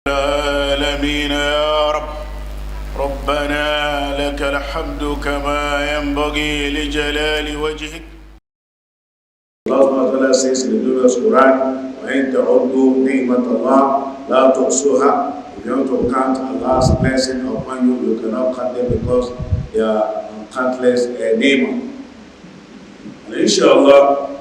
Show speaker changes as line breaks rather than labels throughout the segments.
العالمين يا رب ربنا لك الحمد كما ينبغي لجلال وجهك. Allah SWT says in the glorious Quran, وَإِن تَعُدُّوا نِعْمَةَ اللَّهِ لَا تُحْصُوهَا. If you want to count Allah's blessing upon you, you cannot count them because they are countless ni'mah. And inshallah,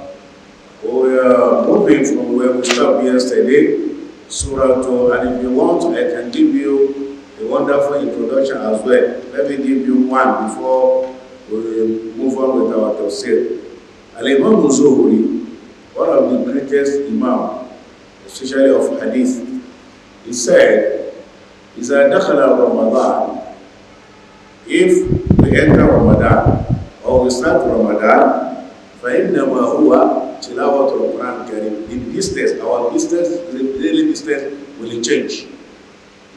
we are moving from where we stopped yesterday, Suratul, and if you want, I can give you a wonderful introduction as well. Let me give you one before we move on with our Tafsir. Al-Imam Zuhri, one of the greatest Imam, especially of Hadith, he said, إِذَا دَخَلَ Ramadan, if we enter Ramadan, or we start Ramadan, فَإِنَّمَا هُوَ tilawat al-Quran Karim. The business, our business, the daily business will change.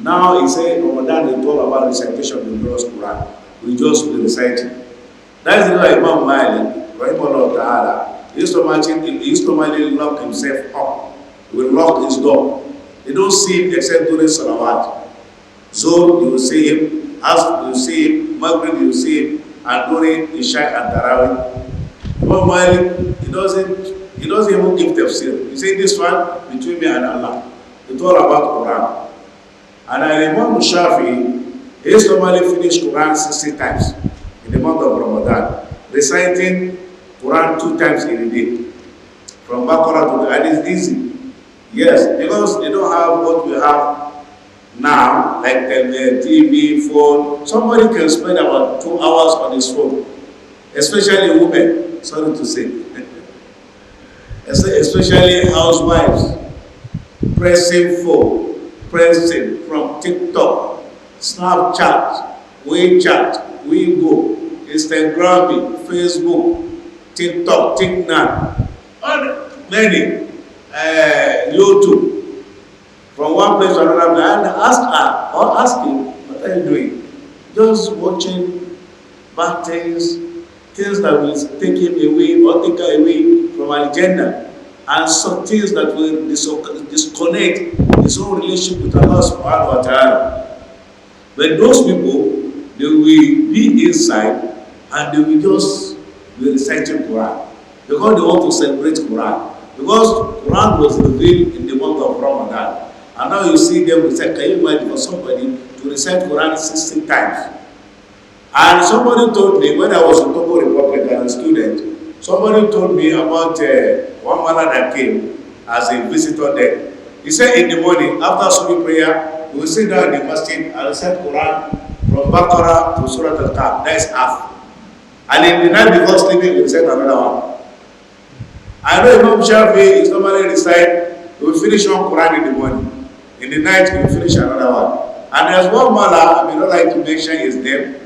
Now he said Ramadan is all about recitation of the glorious Quran. We just be reciting. That's why Imam Malik, Rahimahullah Ta'ala, he used to lock himself up. He will lock his door. You don't see him except during Salawat. Zuhr, you will see him. Asr, you will see him. Maghrib, you will see him. And during Isha and Tarawih. Imam Malik, he doesn't even give tafsir. He said this one between me and Allah. It's all about Quran. And Imam Shafi, he used to normally finish Quran 60 times in the month of Ramadan, reciting Quran 2 times in a day. From Baqarah to the Hadith, easy. Yes, because they don't have what we have now, like the TV, phone. Somebody can spend about 2 hours on his phone, especially women, sorry to say. Especially housewives, pressing phone, pressing from TikTok, Snapchat, WeChat, Weibo, Instagram, Facebook, TikTok, TikTok, and many, YouTube, from one place to another. And ask her or ask him, what are you doing? Just watching bad things, things that will take him away or take her away from Al-Jannah, and some things that will disconnect his own relationship with Allah subhanahu wa ta'ala. But those people, they will be inside and they will just be reciting Quran because they want to celebrate Quran. Because Quran was revealed in the month of Ramadan. And now you see them recite. Can you imagine for somebody to recite Quran 60 times? And somebody told me, when I was in Togo Republic as a student, somebody told me about one man that came as a visitor there. He said in the morning, after Sunni prayer, he will sit down in the masjid and recite Quran from Baqarah to Suratul. That is half. And in the night before sleeping, he will recite another one. I know Imam Shafi is normally recite, he will finish one Quran in the morning. In the night, he will finish another one. And there's one mala, I may not like to mention his name,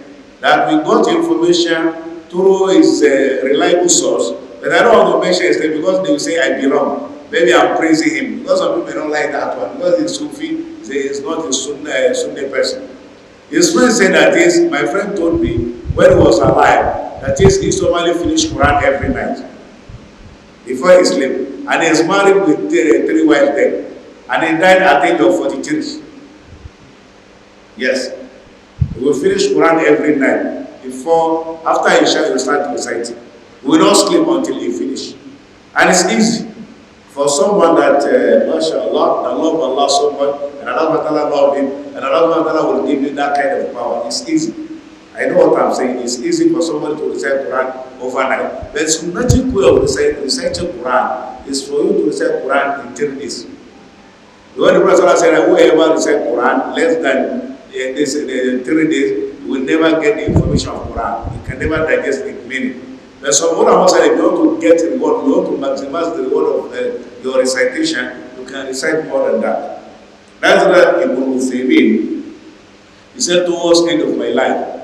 that we got information through his reliable source, but I don't want to mention his name because they will say I belong. Maybe I'm praising him because some people don't like that one because he's Sufi, he's not a Sunni person. His friend said that my friend told me when he was alive that he used to normally finish Quran every night before he sleep, and he's married with 3 wives there, and he died at the age of 43. Yes. We will finish Quran every night. Before, after Isha, you start reciting. We will not sleep until you finish. And it's easy for someone that, mashallah, that love Allah so much, and Allah love him, and Allah will give you that kind of power. It's easy. I know what I'm saying. It's easy for somebody to recite Quran overnight. But it's magic way of reciting Quran is for you to recite Quran in 10 days. The Holy Prophet said that whoever recite Quran less than 3 days, you will never get the information of Quran. You can never digest the meaning. But some other said if you want to get reward, you want to maximize the reward of your recitation, you can recite more than that. That's what Ibn Uthaymeen, he said towards the end of my life,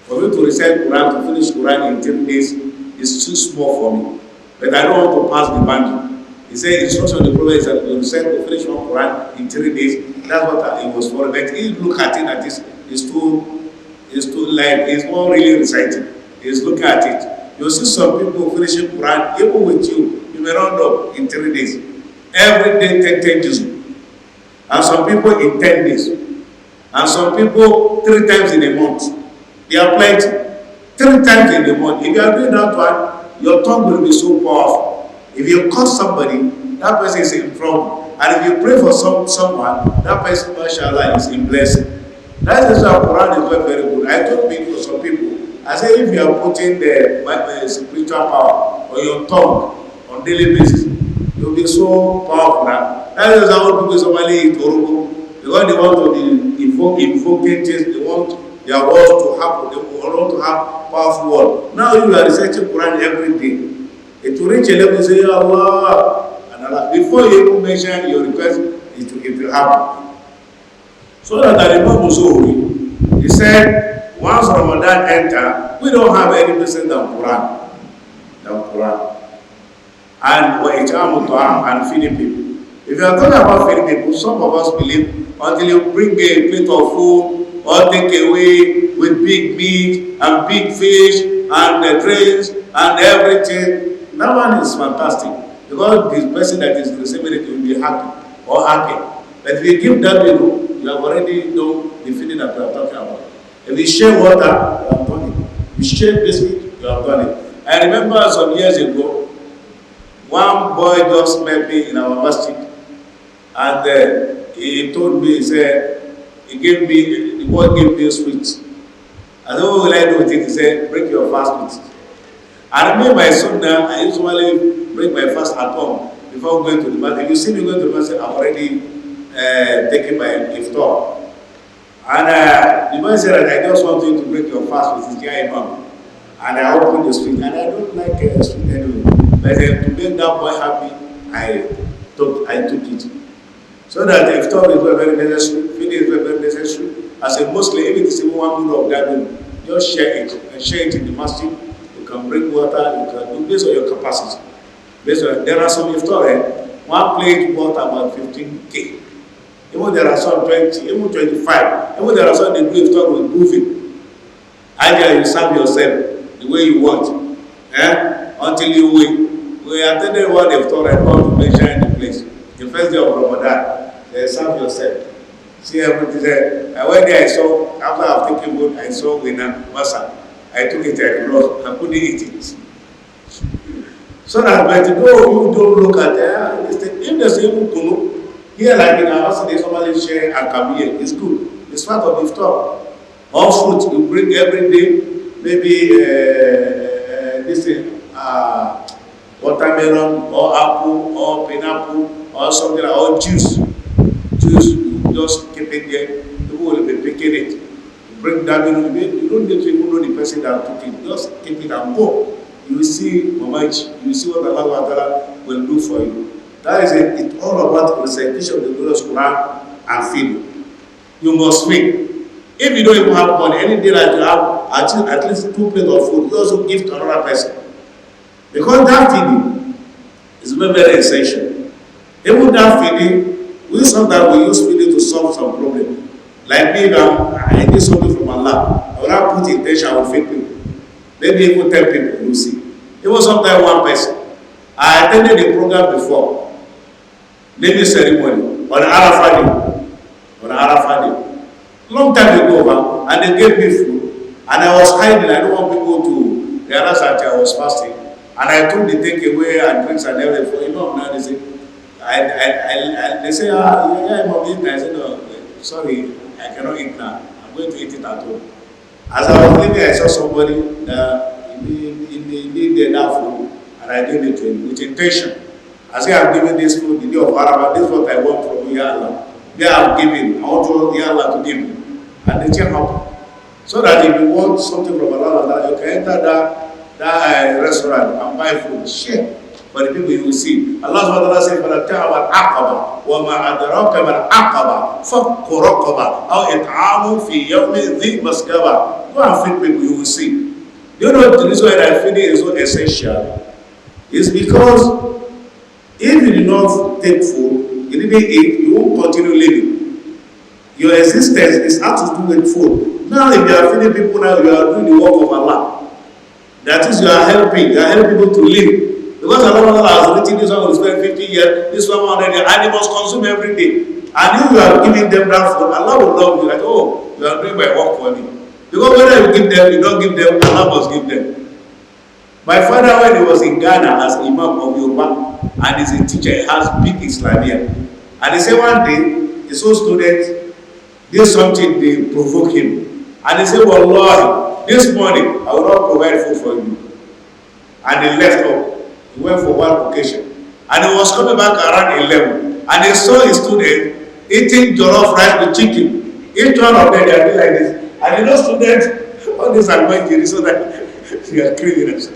for me to recite Quran, to finish Quran in 10 days is too small for me. But I don't want to pass the boundary. He said instruction of the Prophet is that you recite to finish one Quran in 3 days. That's what it was for. But he look at it that it's too light. It's not really reciting. He's looking at it. You see some people finishing Quran, even with you, you may round up in 3 days. Every day 10 juz. and some people in 10 days, and some people 3 times in a month. They are plenty. 3 times in a month. If you are doing that one, your tongue will be so powerful. If you curse somebody, that person is in trouble. And if you pray for someone, that person, mashallah, is in blessing. That is why Quran is very, very good. I told people, some people, I say if you are putting the spiritual power on your tongue on daily basis, you'll be so powerful. That is how people somebody eat Orogo. Because they want to be invoking things, they want their words to happen, they want to have powerful words. Now you are reciting Quran every day. It will reach a level, you say, Ya Allah, and Allah. Before you even mention your request, it will happen. So that the Imam Zuhri, he said, once Ramadan enter, we don't have any business than Quran. And and feeding people. If you are talking about feeding people, some of us believe until you bring a plate of food or take away with big meat and big fish and the drinks and everything, that one is fantastic. Because this person that is receiving it will be happy or happy. But if you give that, you have already done the feeding that we are talking about. If you share water, you have done it. If you share biscuit, you have done it. I remember some years ago, one boy just met me in our masjid, and he told me, he said, the boy gave me a sweet. I said, what will I do with it? He said, break your fast with it. I remember my son now, I usually break my fast at home before going to the masjid. If you see me going to the masjid, I'm already taking my iftar. And the man said that I just want you to break your fast with his dear Imam. And I opened the sweet, and I don't like sweet anyway. But to make that boy happy, I took it. So that the iftar is very necessary, feeding is very necessary. As a Muslim, if it is even 1 minute of that, just share it. And share it in the masjid. You can bring water, you can do based on your capacity. There are some iftar, one plate worth about 15K. Even there are some 20, even 25. Even there are some that do iftar with moving. Either you serve yourself the way you want, until you wait. We attended one iftar and want to measure in the place. The first day of Ramadan, they serve yourself. See everything there. I went there, I saw, after I've taken food, I saw winner, masa. I took it and lost. I couldn't eat it. So that by the you don't look at it. If there's even kunu, here like in our house, somebody share a kabiye, it's good. It's part of iftar. All fruit you bring every day, maybe this thing, watermelon or apple or pineapple or something like, or juice. You just keep it there. People will be picking it. You bring that in. You don't need to even know the person that took it. Just keep it and go. You will see how much. You will see what Allah will do for you. That is it. It's all about recitation of the glorious Quran and feeding. You must feed. If you don't even have money, any day that you have at least 2 plates of food, you also give to another person. Because that feeding is very, very essential. Even that feeding, we sometimes we use feeding to solve some problem. Like me, I need something from Allah. I will not put intention, I will feed people. Maybe even 10 people, you see. Even sometimes 1 person. I attended a program before, naming ceremony, on Arafat Day. Long time ago, and they gave me food, and I was hiding. I don't want people to realize that I was fasting. And I took the takeaway and drinks and everything for Imam. Now they say, they say, yeah, Imam, eat now. I said, no, sorry, I cannot eat now. I'm going to eat it at home. As I was leaving, I saw somebody that he needed that food, and I gave it to him with intention. I say, I'm giving this food the day of Ramadan. This is what I want from you, Allah. Yeah, I'm giving. I want to Allah to give me. And the thing happened. So that if you want something from Allah, you can enter that restaurant and buy food. Share for the people you will see. Allah subhanahu wa ta'ala says, فَلَا تَعْوَ الْعَقَبَ وَمَا أَدْرَاكَ مَا الْعَقَبَ فَكُّ رَقَبَ أَوْ إِطْعَامٌ فِي يَوْمٍ ذِي مَسْغَبَةٍ. Go and feed people, you will see. You know the reason why that feeding is so essential? It's because if you do not take food, you didn't eat, you won't continue living. Your existence is how to do with food. Now if you are feeding people now, you are doing the work of Allah. That is, you are helping people to live. Because Allah has written this one will spend 50 years, this one 100 years, and he must consume every day. And if you are giving them that food, Allah will love you. Like, oh, you are doing my work for me. Because whether you give them, you don't give them, Allah must give them. My father, when he was in Ghana as Imam of Yoruba, and he's a teacher, he has big Islamia. And he said one day, he saw students did something, they provoke him. And he said, Wallahi, this morning, I will not provide food for you. And he left up. He went for one occasion. And he was coming back around 11. And he saw his student eating jollof rice with chicken. Each one of them, they are doing like this. And you know, students, all these are going to so that they are criminals.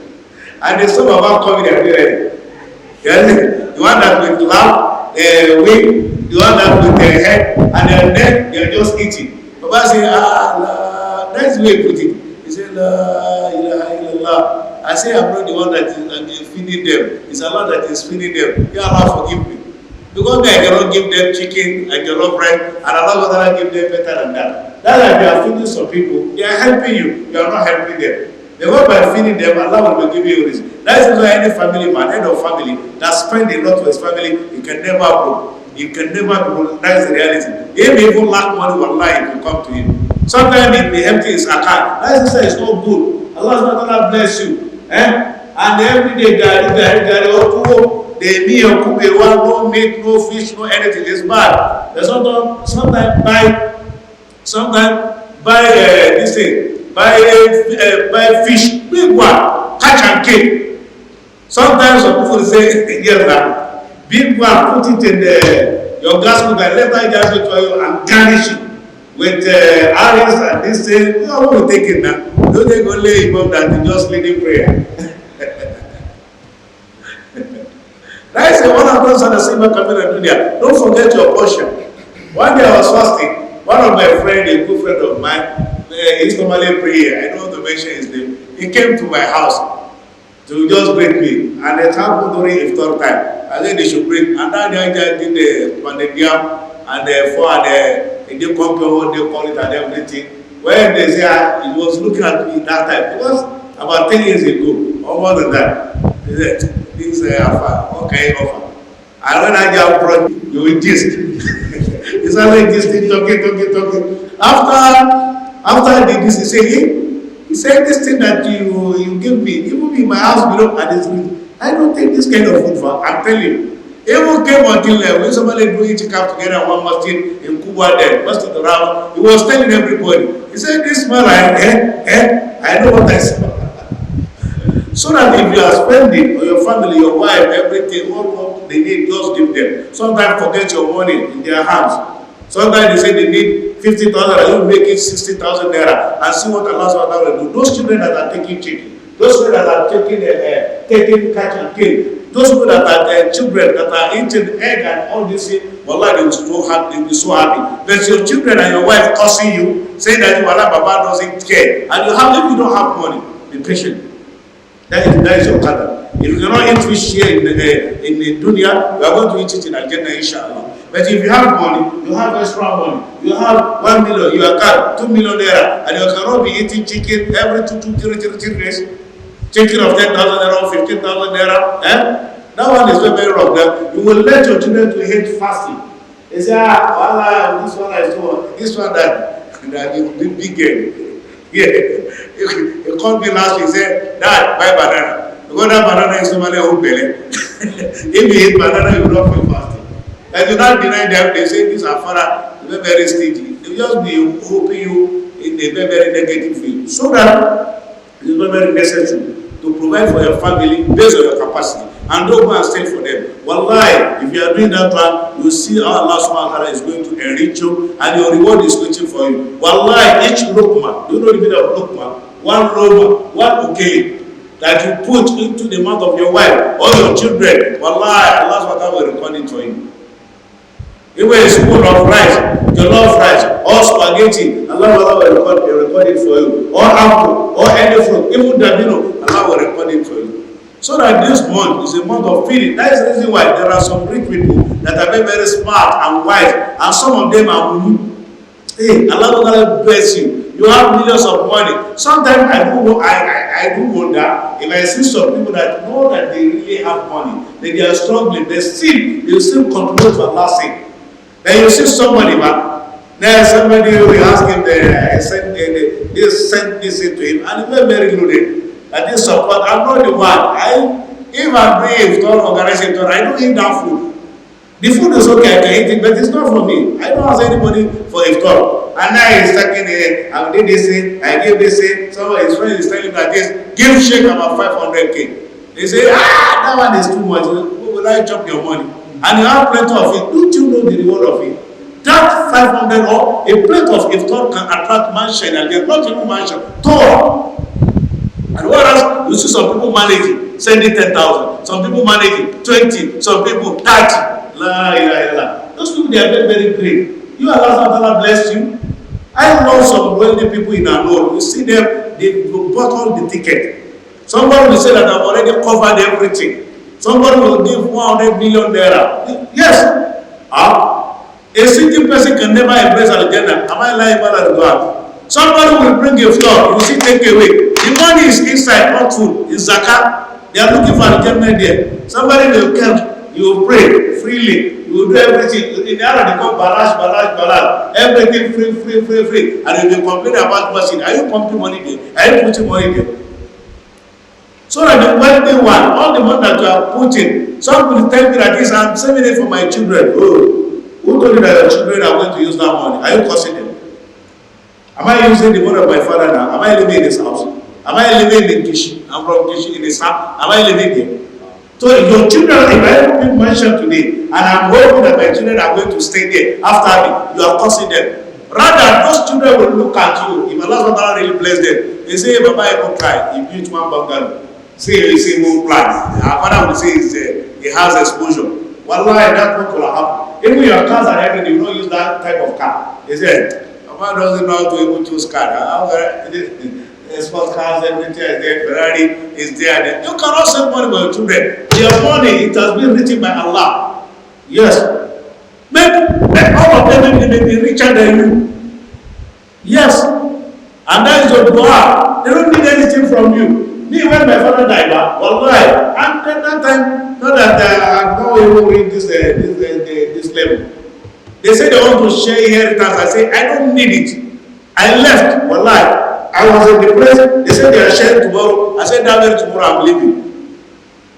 And they saw Baba coming, they are doing like this. The one that with laugh, wing, the one that with their head, and their neck, they are just eating. Baba said, that's the way he put it. He said, La ilaha illallah. I say, I'm not the one that is feeding them. It's Allah that is feeding them. Ya Allah, forgive me. Because I cannot give them chicken and jollof rice, and Allah will give them better than that. That's why they are feeding some people. They are helping you. You are not helping them. They work by feeding them, Allah will give you reason. That is why any family man, head of family, that spend a lot for his family, he can never grow. He can never grow. That is the reality. He may even lack money, wallahi, it will come to him. Sometimes it may empty his account. That is not good. Allah bless you. And every day, they meal, cook no meat, no fish, no anything. It's bad. Sometimes buy this thing. Buy fish, big one, catch and kill. Sometimes some people say, yes, that big one, put it in your gas cooker, let that gas cooker to you and garnish it with onions and this thing. You know what we take it now. Don't they go lay above that, they just leading prayer. That is one of those on the same community. Don't forget your portion. One day I was fasting. One of my friends, a good friend of mine, he's normally pray. I don't want to mention his name. He came to my house to just greet me. And it happened during iftar time. I said they should break. And then I did the pandemium and the Indian company, what they call it and everything. When they say, he was looking at me that time. It was about 10 years ago, or more than that. He said, this offer, okay, offer. And when I get brought, you will gist. It's like this thing, talking. After I did this, he said this thing that you give me, even in my house below, and I don't take this kind of food for. I'm telling you. Even came until when somebody do itikaf together one masjid in Kuba there, Masjid around, he was telling everybody. He said, this smell, I know what I smell. So that if you are spending on your family, your wife, everything, all they need, just give them. Sometimes forget your money in their hands. Sometimes they say they need 50,000, and you make it 60,000 naira, and see what Allah will do. Those children that are taking chicken, those children that are taking catch and kill, those people that are children that are eating egg and all this thing, wallah, they will be so happy. But your children and your wife cursing you, saying that Allah Baba doesn't care, and if you don't have money, be patient. That is your qadr. If you cannot eat fish here in the dunya, you are going to eat it in Al-Jannah, inshallah. But if you have money, you have extra money, you have 1 million, you have 2 million naira, and you cannot be eating chicken every 3 days. Chicken of 10,000 naira, 15,000 naira. That one is very wrong. That you will let your children to hate fasting. They say, Allah, this one is too, this one that is big game. Yeah, he called me last week, he said, Dad, buy banana. Because that banana is normally a whole belly. If you eat banana, you will not feel fasting. And do not deny them, they say these are father, very, very stingy. They will just be hoping you in a very, very negative way. So that it is very, very necessary to provide for your family based on your capacity. And don't go and stay for them. Wallahi, if you are doing that one, you will see how Allah subhanahu wa ta'ala is going to enrich you and your reward is waiting for you. Wallahi, each lukma, do you know the meaning of lukma? One loma, one ukeli that you put into the mouth of your wife or your children, wallahi, Allah subhanahu wa ta'ala will record it for you. Even a spoon of rice, jollof rice, or spaghetti, Allah will record it for you. Or apple, or any fruit, even dabino, Allah will record it for you. So that this month is a month of feeding. That is the reason why there are some rich people that are very, very smart and wise, and some of them are hey, Allah will bless you. You have millions of money. Sometimes I do wonder if I see some people that know that they really have money, that they are struggling, they still continue to Allah sake. Then you see somebody, man. Then somebody will ask him, they send this to him, and he's very loaded. And this support, I'm not the one. If I'm brave, don't organize it, I don't eat that food. The food is okay, I can eat it, but it's not for me. I don't ask anybody for iftar. And now he's talking, I did this thing, I give this thing. Some of his friends is telling that this, give Sheikh about 500k. They say, that one is too much. Who will I chop your money? And you have plenty of it. Don't you know the reward of it? That 500 or a plate of iftar can attract mansion, and they're not even mansion. Torah. And what else? You see some people managing, sending 10,000. Some people managing 20. Some people 30. La ilaha illallah. Those people, they are very, very great. You Allah bless you. I know some wealthy people in our Lord. You see them, they bought all the ticket. Somebody will say that I've already covered everything. Somebody will give 100 million naira. Yes. A single person can never embrace Al-Jannah. Am I lying about God? Somebody will bring a floor, you see, take away. The money is inside, not food. It's zakat. They are looking for Al-Jannah there. Somebody will come, you will pray freely. You will do everything. In the Arab, they call balash. Everything free. And you will complain about machine. Are you pumping money there? Are you putting money there? So that the wealthy one, all the money that you are putting, some will tell me that this, I'm saving it for my children. Oh, who told you that your children are going to use that money? Are you causing them? Am I using the money of my father now? Am I living in his house? Am I living in Kishi? I'm from Kishi in his house. Am I living there? So your children, if I have been mentioned today, and I'm hoping that my children are going to stay there after me, you are causing them. Rather, those children will look at you. If Allah really bless them, they say, hey, Baba, I will try. He built one bungalow. Say, move plants. Our father will say, he has exposure. Wallahi, that's what will happen. Even your cars are everything, you don't use that type of car. They say, Papa doesn't know how to even choose car. Sports cars, everything is there, Ferrari is there. You cannot save money for your children. Your money, it has been written by Allah. Yes. Make all of them may be richer than you. Yes. And that is your dua. They don't need anything from you. Me, when my father died, wallahi, and at that time, not that I'm not able to read this level. They say they want to share inheritance. I say, I don't need it. I left, wallahi. I was in the place, they said they are sharing tomorrow. I said, that very tomorrow I'm leaving.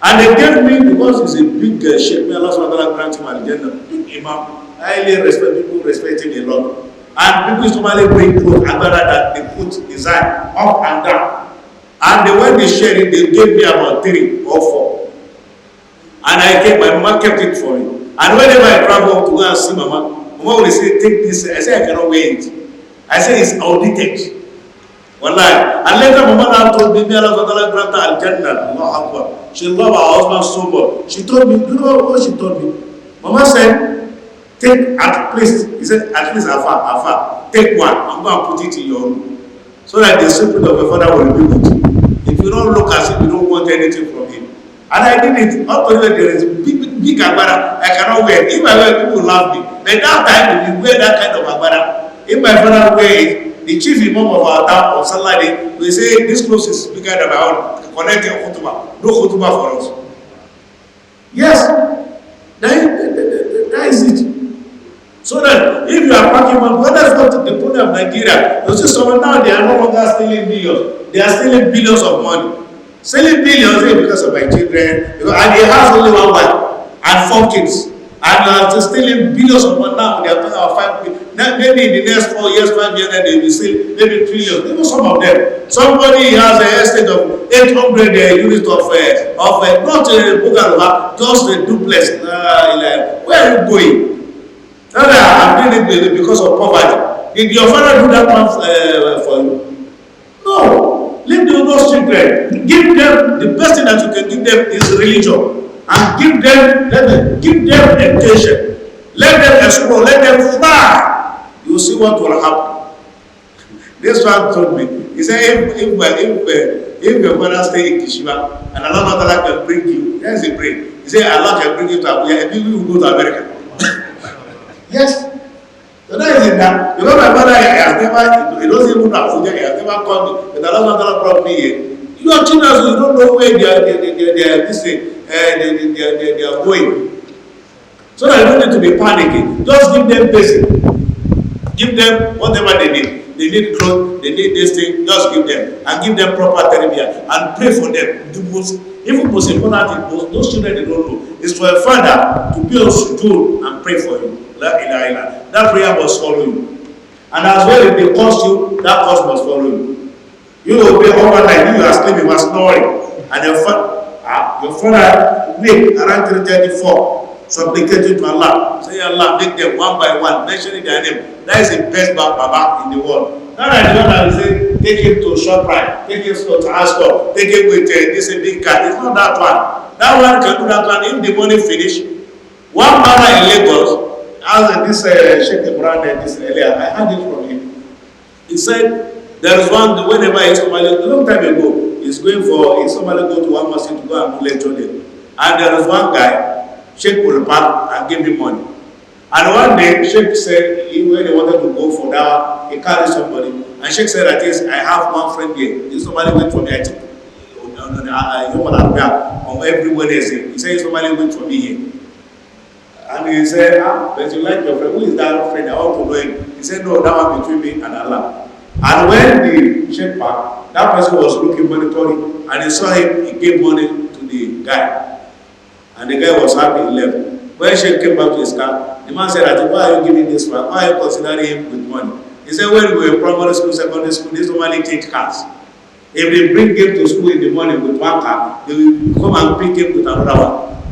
And they gave me, because he's a big sheikh, may Allah SWT grant him al-Jannah, big imam, highly respect, people respect him a lot. And people used to normally bring clothes, agbada that they put design up and down. And when they shared it, they gave me about 3 or 4. And my mama kept it for me. And whenever I travel to go and see mama will say, take this. I say, I cannot wear it. I say, it's audited. Wallahi. And later, Mama now told me, Allah grant her al-Jannah. Allah Akbar. She loved her husband so much. She told me, you know what she told me? Mama said, take at least, he said, at least Afa, take one. I'm going to put it in your room. So that the spirit of your father will be with you. If you don't look as if you don't want anything from him. And I did it. Up to there is a big agbada I cannot wear. If I wear, people will laugh me. But that time, if you wear that kind of agbada, if my father wear it, the chief imam of our town on Saturday will say, this clothes is bigger than my own. Connect your khutbah. No khutbah for us. Yes. That is it. So that if you are packing money, what is not the problem of Nigeria? You see, someone now, they are no longer stealing billions. They are stealing billions of money. Selling billions because of my children. And he has only one wife and 4 kids. And stealing billions of money now. They are talking about 5 billion. Maybe in the next 4 years, 5 years, they will steal maybe trillions. Even some of them. Somebody has an estate of 800 units of not a bungalow, just a duplex. Where are you going? I'm doing it because of poverty. Did your father do that one for you? No. Leave those children. Give them the best thing that you can give them is religion. And give them education. Let them explore, let them fly. You will see what will happen. This one told me. He said, if your father stay in Kishiba and Allah can bring you, there's a break. He said, Allah can bring you to Abuja, and people will go to America. Yes. So that is it now. Because my father has never, he doesn't even know Abuja, he has never called me. But Allah brought me here. You are children, you don't know where they are going. So that you don't need to be panicking. Just give them basic. Give them whatever they need. They need clothes, they need this thing, just give them. And give them proper therapy and pray for them. The most, even most important thing, those children they don't know, is for a father to be on sujood and pray for you. La ilaha illallah. That prayer must follow you. And as well, if they curse you, that curse must follow you. You will be overnight, you are sleeping, you are snoring. And your father wake around 3:34, supplicating to Allah. Say, Allah, make them one by one, mentioning their name. That is the best Baba in the world. Not like the one that will say, take him to ShopRite, take him to Ascot, take him with this big car. It's not that one. That one can do that one if the money finish. One man in Lagos, as this Sheikh this earlier, I heard it from him. He said, there is one, whenever he's Somali, a long time ago, he's somebody go to one mosque to go and lecture them. And there was one guy, Sheikh will park and give him money. And one day, Sheikh said, when he wanted to go for that, he carried somebody. And Sheikh said, that is, I have one friend here. This somebody went for me, I took on every Wednesday. He said, somebody went for me here. And he said, but you like your friend. Who is that friend? I want to know him. He said, no, that one between me and Allah. And when the Sheikh parked, that person was looking, monitoring, and he saw him, he gave money to the guy. And the guy was happy, he left. When Sheikh came back to his car, the man said, why are you giving this man? Why are you considering him with money? He said, when we were in primary school, secondary school, this normally change cars. If they bring him to school in the morning with one car, they will come and pick him with another one.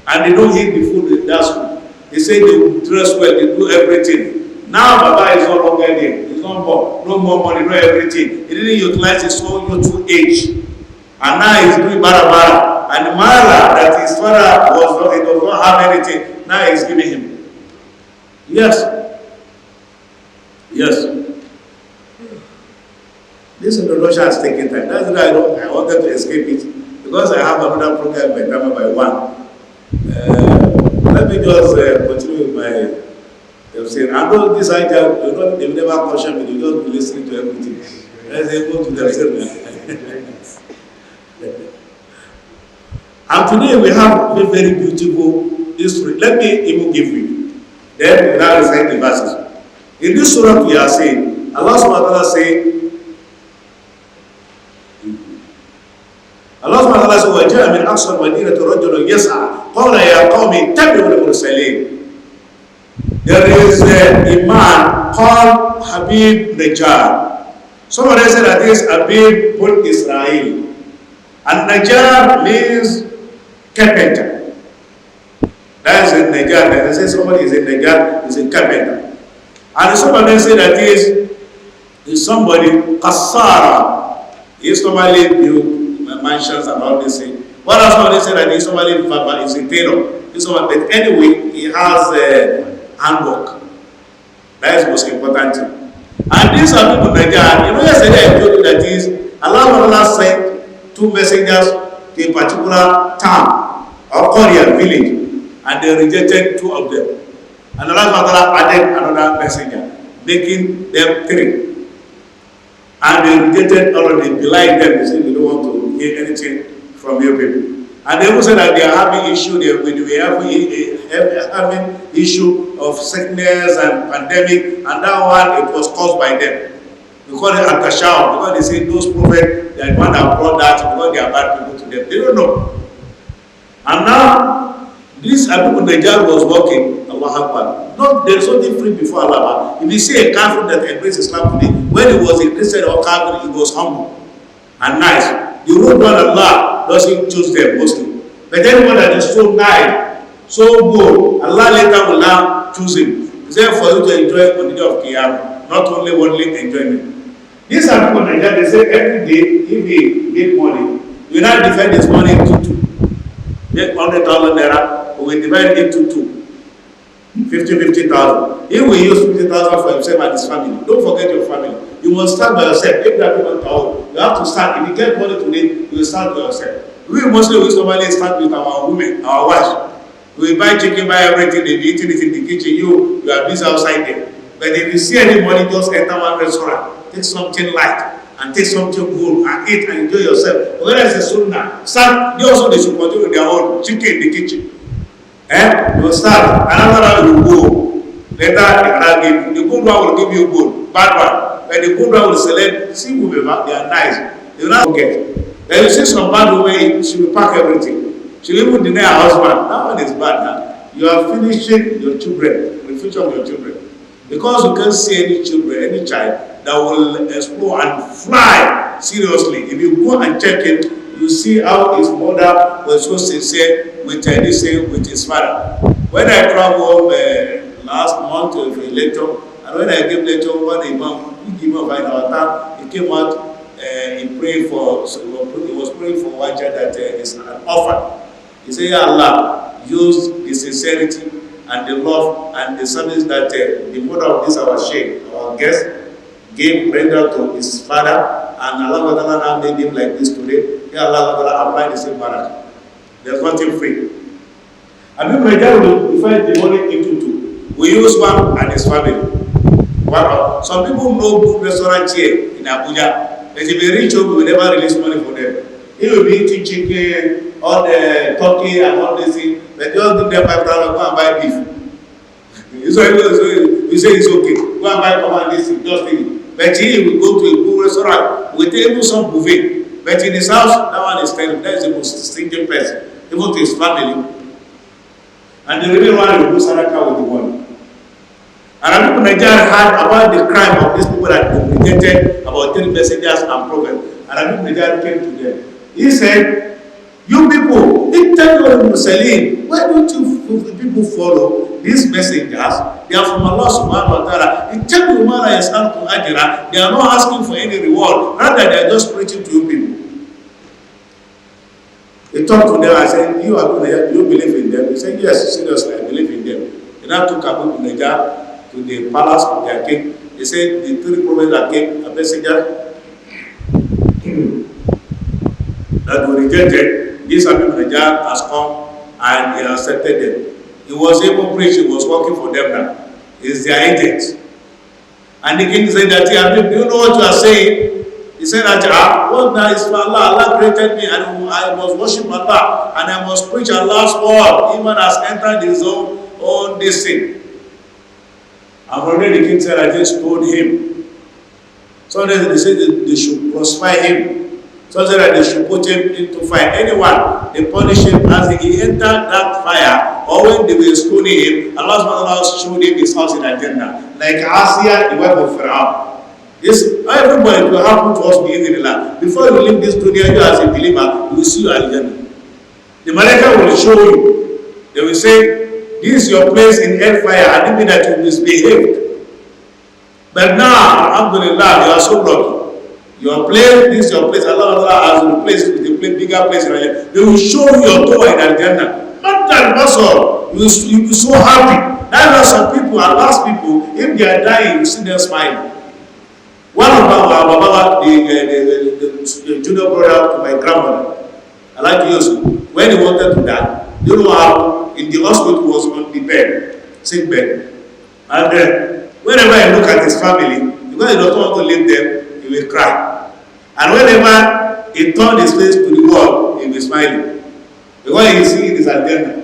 And they don't eat the food in that school. They say they will dress well, they do everything. Now Baba is no longer there. He's not more, no more money, no everything. He didn't utilize his own youthful age. And now he's doing bara. And the mala that his father he does not have anything, now he's giving him. Yes. Yes. This introduction has taken time. That's why I wanted to escape it. Because I have another program by Drama by one. Let me just continue with my Tafsir. I know this idea, they will never caution me, you just be listening to everything. Let's go to Tafsir. And today we have a very beautiful history. Let me even give you. Then we now recite the verses. In this Suratul Yasin, Allah subhanahu wa ta'ala says, Allah subhanahu wa ta'ala says, وَجَاءَ مِنْ أَقْصَى الْمَدِينَةِ رَجُلٌ يَسْعَى قَالَ يَا قَوْمِ اتَّبِعُوا الْمُرْسَلِينَ. There is a man called Habib Najjar. Somebody said that is Habib Bun Israel. And Najjar means carpenter. That is in Najjar. They say somebody is in Najjar, is a carpenter. And somebody say that is somebody Qassara. He is somebody build mansions and all this thing. What else somebody say that is somebody is a tailor. But anyway, he has a handwork. That is the most important thing. And these are people Najjar. You know, yesterday I told you that is Allah sent two messengers to a particular town or Korea village, and they rejected two of them. And Allah added another messenger, making them three. And they rejected all of them, belied them. They said, we don't want to hear anything from your people. And they also said that they are having issue, they were having issue of sickness and pandemic, and that one, it was caused by them. We call it Akashao, because they say those prophets, they are the one that brought that, because they are bad people to them. They don't know. And now, this Abu Najjar was working, Allah Akbar. No, there is something free before Allah. If you see a kafir that embraced Islam today, when he was a Christian or kafir, he was humble and nice. The road one Allah doesn't choose them mostly. But anyone that is so nice, so good, Allah later will now choose him. It's there for you to enjoy on the day of Qiyamah, not only worldly enjoyment. These are people that they say every day, if he make money, we now divide his money into two. Make 100,000 naira, we divide it into two. 50,000. If we use 50,000 for himself and his family, don't forget your family. You must start by yourself. If that people you have to start. If you get money today, you will start by yourself. We mostly normally start with our women, our wives. We buy chicken, buy everything, they be eating it in the kitchen. You are busy outside there. But if you see any money, just enter one restaurant, take something light, and take something good, and eat and enjoy yourself. Whether it's a sunnah, they also they should continue with their own chicken in the kitchen. You will start, another one will go. Later, the good one will give you good, bad one. But the good one will select, see women, they are nice. They will not forget. Then you see some bad woman, she will pack everything. She will even deny her husband. That one is bad now. You are finishing your children, the future of your children. Because you can't see any children, any child that will explore and fly seriously. If you go and check it, you see how his mother was so sincere with with his father. When I traveled last month with a lecture, and when I gave lecture, one imam, he gave me our time, he came out, he prayed for, so he was praying for one child that is an orphan. He said, Ya Allah, use the sincerity and the love and the service that the mother of this our Sheikh, our guest, gave render to his father, and Allah now made him like this today. Ya Allah apply the same barakah. There's nothing free. And people like that will divide the money into two. We use one and his family. Some people know good restaurant here in Abuja. But if they reach home, we will never release money for them. He will be eating chicken, all the turkey and all this thing. But just give them 5,000, go and buy beef. You say it's okay. Go and buy command this thing, just leave it. But he will go to a good restaurant with even some buffet. But in his house, that one is terrible. That is the most stinking person. Even to his family. And the real one will do Saraka with the money. And I think Nigeria heard about the crime of these people that communicated about 10 messengers and prophets. And I think Nigeria came to them. He said, you people, why don't you people follow these messengers? They are from Allah subhanahu wa ta'ala. They are not asking for any reward. Rather, they are just preaching to you people. He talked to them. I said, you believe in them? He said, yes, seriously, I believe in them. They now took Abu Najar to the palace of their king. He said, the three prophets that came, a messenger that were rejected, this Abu Najar has come and he accepted them. He was able to preach, he was working for them now. He's their agent. And the king said that, do you know what you are saying? He said that, what now is for Allah? Allah created me and I must worship Allah and I must preach Allah's word. Even has entered his own this thing. And already the king said, I just told him. So they said that they should crucify him. So that they should put him into fire. Anyone, they punish him as he entered that fire, or when they were stoning him, Allah showed him his house in Al-Jannah. Like Asiya, the wife of Pharaoh. This, everybody will happen to us in the land. Before you leave this dunya, you as a believer, you will see your Al-Jannah. The Malaika will show you. They will say, this is your place in hellfire, and it means that you misbehaved. But now, alhamdulillah, you are so lucky. Your place, this is your place. Allah has replaced it with a bigger place in Al-Jannah. They will show you your door in Al-Jannah. Not that person. You will be so happy. That's why some people, Allah's people, if they are dying, you see them smiling. One of our Baba, the junior brother to my grandmother, I like to use, when he wanted to die, you know how in the hospital he was on the bed, sick bed. And whenever I look at his family, because he doesn't want to leave them, he will cry. And whenever he turned his face to the wall, he will be smiling. Because he sees his agenda.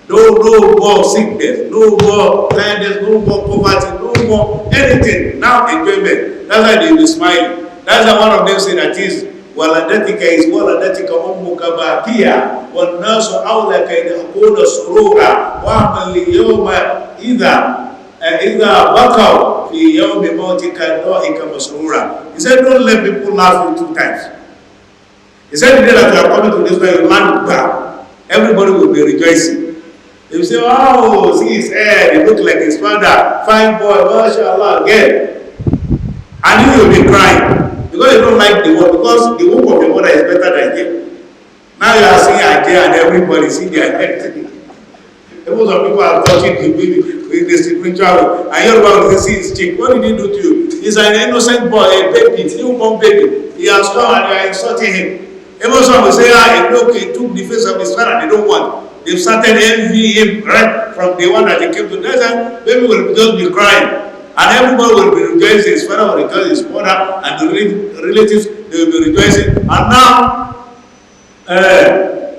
No more sickness, no more tiredness, no more poverty, no more anything. Now enjoyment. That's why they will be smiling. That's why one of them said that is waladatika is waladatika ummuka baqiya wan nasu awlaka in aqula surura wa amal yawma idha baqaw fi yawmi mautika da'ika masrura. He said, don't let people laugh you 2 times. He said, the day that you are coming to this way, you land back. Everybody will be rejoicing. They will say, oh, see his hair, he look like his father, fine boy, mashallah, again. And you will be crying because you don't like the word, because the womb of the mother is better than him. Now you are seeing idea and everybody see their head. Most of people are touching the baby with the spiritual, and you're about to see his cheek. What did he do to you? He's an innocent boy, a baby, a newborn baby. He has come and you are insulting him. Even some will say, look, he took the face of his father, they don't want. They've started envying him right from the one that he came to. That time, baby will just be crying. And everybody will be rejoicing. His father will rejoice, his mother, and the relatives, they will be rejoicing. And now,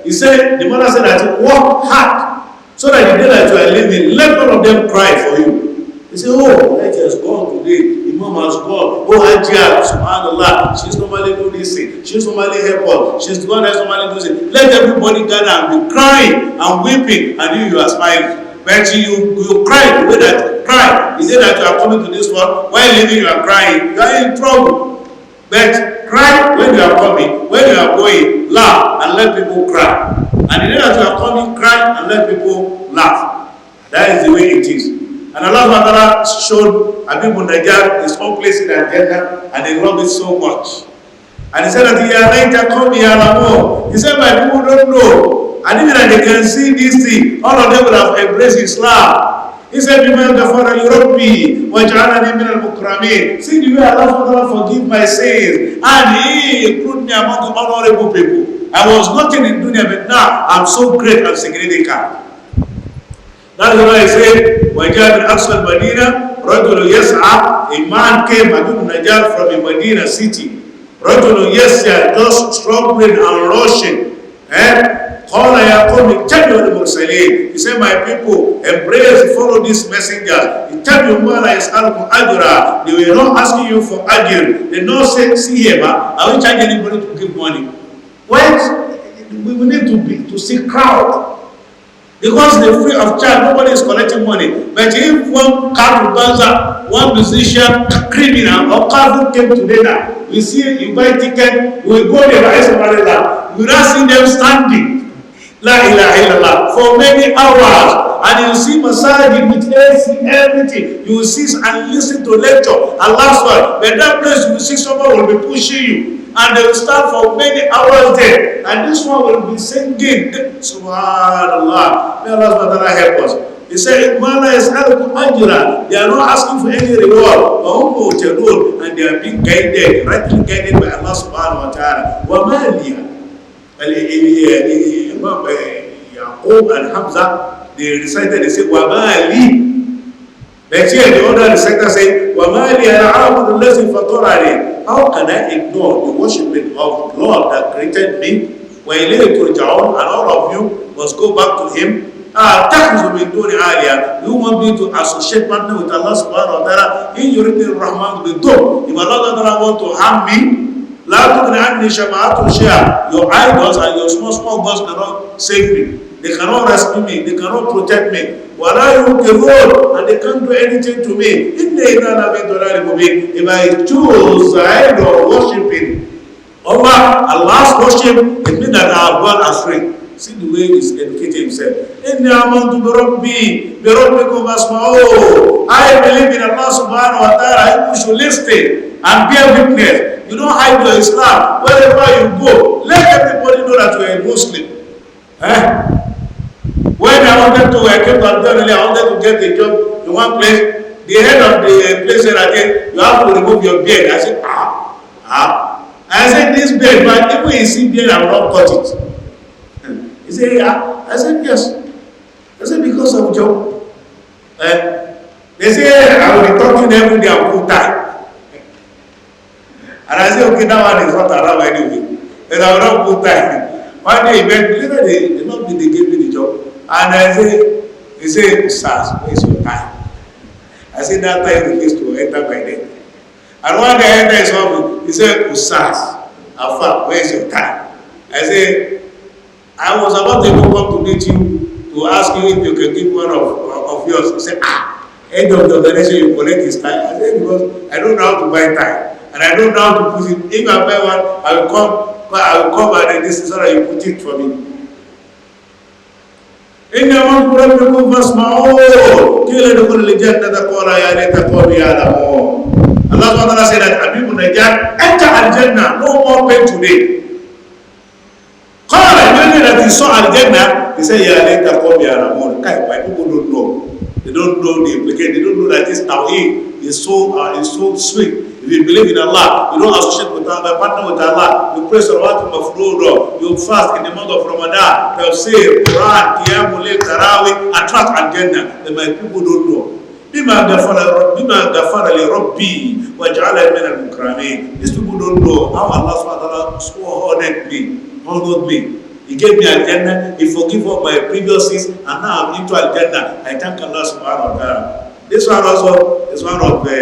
he said, the mother said that work hard So that the day that you are leaving, let none of them cry for you. They say, oh, Elijah has gone today. Imam has gone. Oh, Hajjah, subhanallah, she's normally do this thing. She's normally help us. She's the one that's normally do this. Let everybody gather and be crying and weeping, and you are smiling. But you cry the way that you cry. The day that you are coming to this world, while living you are crying, you are in trouble. But cry when you are coming, when you are going, laugh and let people cry. And the day that you are coming, cry and let people laugh. That is the way it is. And Allah showed Habib Najjar his own place in Al-Jannah, and they love it so much. And he said that he said, my people don't know. And even that they can see this thing, all of them will have embraced Islam. He said, see the way Allah forgive my sins, and He include me among the honorable people. I was nothing in dunya, but now I'm so great and significant. That is why I said, وَجَاءَ مِنْ أَقْصَى الْمَدِينَةِ رَجُلٌ يَسْعَى. A man came, Habib Najjar, from a Medina city. رَجُلٌ يَسْعَى, just struggling and rushing. قَالَ يَا قَوْمِ اتَّبِعُوا الْمُرْسَلِينَ. He said, my people, embrace, follow these messengers. اتَّبِعُوا مَا لَا يَسْأَلُكُمْ أَجْرًا. They were not asking you for ajr. They not say, see here, I will charge anybody to give money. What? We need to see crowd. Because they're free of charge, nobody is collecting money. But if one carpenter, one musician, criminal, or carpenter came together, we see you buy ticket, we go there, buy somebody that. We not see them standing, la ilaha illallah, for many hours. And you see masajid with AC, everything. You will see and listen to lecture. And last one, but that place you will see someone will be pushing you. And they will stand for many hours there. And this one will be singing. Subhanallah. May Allah help us. He said, they are not asking for any reward. And they are being guided, rightly guided by Allah subhanahu wa ta'ala. Yaqub and Hamza, they recited, they said, Wamali. But here the other reciter said, Wamali al-Abud al-Lazi fatorani. How can I ignore the worshiping of God that created me? And all of you must go back to Him. You want me to associate partner with Allah subhanahu wa ta'ala? In your Rahman with if Allah want to harm me, your idols and your small gods cannot save me. They cannot rescue me. They cannot protect me. And they can't do anything to me. If I choose the idol worshiping over Allah's worship, it means that I have gone astray. See the way he's educating himself. I believe in Allah subhanahu wa ta'ala. You should listen and bear witness. You don't hide your Islam. Wherever you go, let everybody know that you are a Muslim. When I wanted to, I came to Abdulganiyyi, I wanted to get a job in one place. The head of the place said again, you have to remove your beard. I said, I said, this beard, but if you see beard, I will not cut it. He said, yeah. I said, yes. I said, because of job. They say, I will be talking every day and full time. And I said, okay, that one is not allowed anyway. And I will not full time. One day, later they gave me the job. And I say, he said, Ustaz, where is your time? I said, that time refused to enter by then. And one day I enter his office, he said, Ustaz, Alpha, where is your time? I said, I was about to come to meet you to ask you if you can give one of yours. He said, end of the organization, you collect his time. I said, because I don't know how to buy time. And I don't know how to put it. If I buy one, I will come and this is how you put it for me. إنما ربكم فاسمعوا قيل ادخلوا الجنة قال يا ليت قومي يعلمون. Allah SWT said that Habib Najjar enter Al-Jannah, no more pain today. قال immediately that he saw Al-Jannah, he said ya ليت قومي يعلمون. My people don't know. They don't know the implication. They don't know that this Tawheed is so sweet. If you believe in Allah, you don't associate with Allah, partner with Allah, you pray Suratul Mafruḍ, you fast in the month of Ramadan, Tafsir, Quran, Qiyamul Layl, Tarawih, attract Al-Jannah. Then my people don't know. Bima ghafara li Rabbi wa ja'ala min al-mukramin. These people don't know how Allah SWT honored me. He gave me Al-Jannah, He forgive all my previous sins, and now I'm into Al-Jannah. I thank Allah subhanahu wa ta'ala. This one also is one of the